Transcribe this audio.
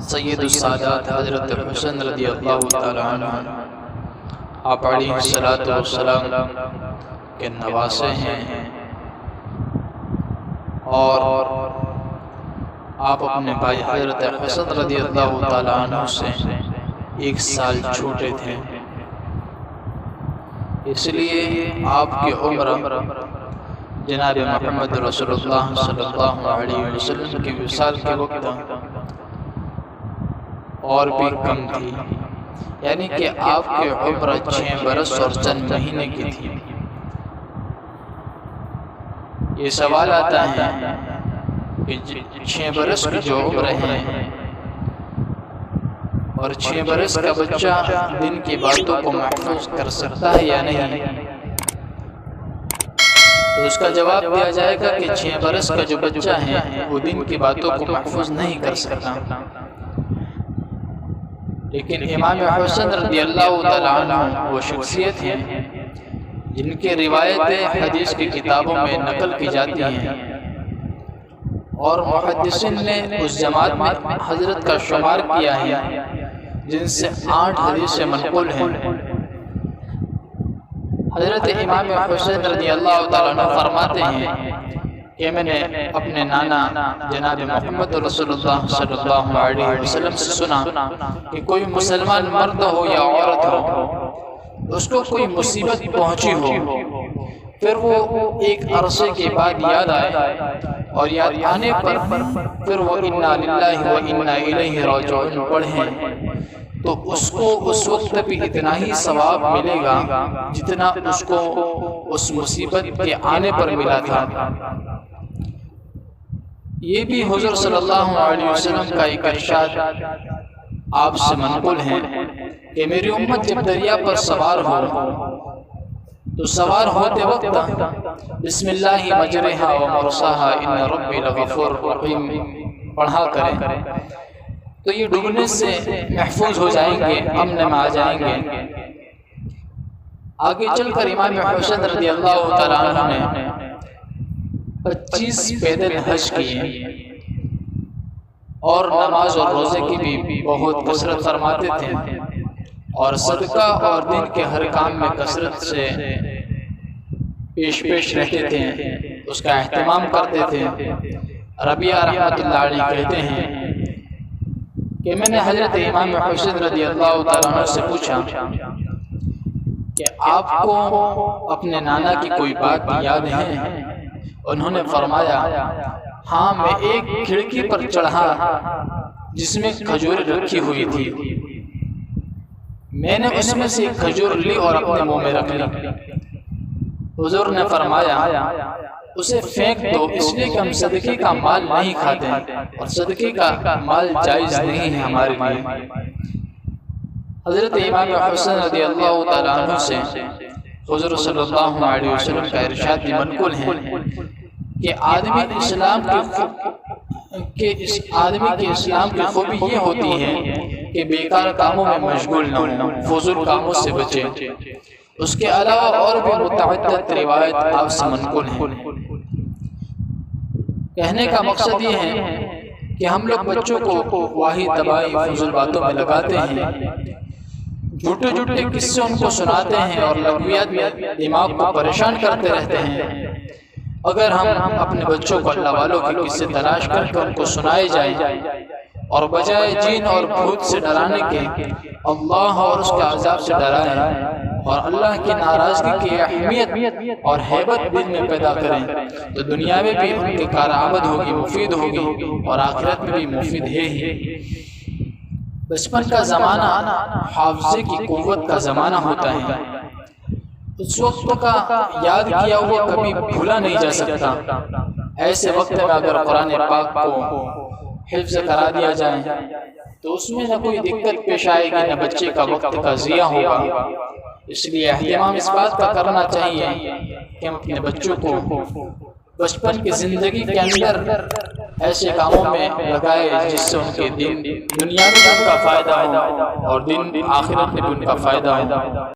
سید السادات حضرت حسن رضی اللہ تعالیٰ عنہ آپ علیہ الصلوۃ والسلام کے نواسے ہیں، اور آپ اپنے بھائی حضرت حسن رضی اللہ تعالیٰ عنہ سے 1 سال چھوٹے تھے، اس لیے آپ کی عمر جناب محمد رسول اللہ صلی اللہ علیہ وسلم کی وصال کے وقت اور بھی کم تھی، یعنی کہ آپ کی عمر 6 برس اور چند مہینے کی تھی۔ یہ سوال آتا ہے کہ 6 برس کی جو عمر ہے اور 6 برس کا بچہ دن کی باتوں کو محفوظ کر سکتا ہے یا نہیں، تو اس کا جواب دیا جائے گا کہ 6 برس کا جو بچہ ہے وہ دن کی باتوں کو محفوظ نہیں کر سکتا، لیکن امام حسن رضی اللہ تعالیٰ عنہ وہ شخصیت ہیں جن کی روایتیں حدیث کی کتابوں میں نقل کی جاتی ہیں، اور محدثین نے اس جماعت میں حضرت کا شمار کیا ہے جن سے 8 حدیثیں منقول ہیں۔ حضرت امام حسین رضی اللہ تعالیٰ عنہ فرماتے ہیں کہ میں نے اپنے نانا جناب محمد رسول اللہ صلی اللہ علیہ وسلم سے سنا کہ کوئی مسلمان مرد ہو یا عورت ہو، اس کو کوئی مصیبت پہنچی ہو، پھر وہ ایک عرصے کے بعد یاد آئے، اور یاد آنے پر پھر وہ انا للہ و انا الیہ راجعون پڑھیں، تو اس کو اس وقت بھی اتنا ہی ثواب ملے گا جتنا اس کو اس مصیبت کے آنے پر ملا تھا۔ یہ بھی حضور صلی اللہ علیہ وسلم کا ایک ارشاد آپ سے منقول ہے کہ میری امت جب دریا پر سوار ہو تو سوار ہوتے وقت بسم اللہ مجرہا و مرساہا ان ربی لغفور رحیم پڑھا کریں، تو یہ ڈوبنے سے محفوظ ہو جائیں گے، امن میں آ جائیں گے۔ آگے چل کر امام حسین رضی اللہ تعالیٰ عنہ نے 25 پیدل حج کیے، اور نماز اور روزے کی بھی بہت کثرت فرماتے تھے، اور صدقہ اور دین کے ہر کام میں کثرت سے پیش رہتے تھے، اس کا اہتمام کرتے تھے۔ ربیعہ رحمۃ اللہ علیہ کہتے ہیں کہ میں نے حضرت امام حسین رضی اللہ تعالیٰ عنہ سے پوچھا کہ آپ کو اپنے نانا کی کوئی بات یاد ہے؟ انہوں نے فرمایا ہاں، میں ایک کھڑکی پر چڑھا جس میں کھجور رکھی ہوئی تھی، میں نے اس میں سے ایک کھجور لی اور اپنے منہ میں رکھ لی۔ حضور نے فرمایا اسے پھینک دو، اس لیے کہ ہم صدقے کا مال نہیں کھاتے اور صدقے کا مال جائز نہیں ہے ہمارے لیے۔ حضرت امام حسین رضی اللہ تعالیٰ عنہ سے حضور صلی اللہ علیہ وسلم کا ارشاد بھی منقول ہے کہ آدمی کے اسلام کی خوبی یہ ہوتی ہے کہ بیکار کاموں میں مشغول نہ ہو، فضول کاموں سے بچے۔ اس کے علاوہ اور بھی متعدد روایت آپ سے منقول ہیں۔ کہنے کا مقصد یہ ہے کہ ہم لوگ بچوں کو واہی تباہی فضول باتوں میں لگاتے ہیں، جھوٹے قصے ان کو سناتے ہیں اور لغویات میں دماغ کو پریشان کرتے رہتے ہیں۔ اگر ہم اپنے بچوں کو اللہ والوں کے قصے تلاش کر کے ان کو سنائے جائیں، اور بجائے جن اور بھوت سے ڈرانے کے اللہ اور اس کے عذاب سے ڈرائیں، اور اللہ کی ناراضگی کی اہمیت اور ہیبت دل میں پیدا کریں، تو دنیا میں بھی ان کی کارآمد ہوگی، مفید ہوگی، اور آخرت میں بھی مفید ہے ہی۔ بچپن کا زمانہ حافظے کی قوت کا زمانہ ہوتا ہے، اس وقت کا یاد کیا ہوا کبھی بھولا نہیں جا سکتا۔ ایسے وقت میں اگر قرآن پاک کو حفظ کرا دیا جائے تو اس میں نہ کوئی دقت پیش آئے گی، نہ بچے کا وقت کا ضیاع ہوگا۔ اس لیے اہتمام اس بات کا کرنا چاہیے کہ ہم اپنے بچوں کو بچپن کی زندگی کے اندر ایسے کاموں میں لگائے جس سے ان کے دنیا میں ان کا فائدہ ہو اور دن آخرت میں بھی ان کا فائدہ ہو۔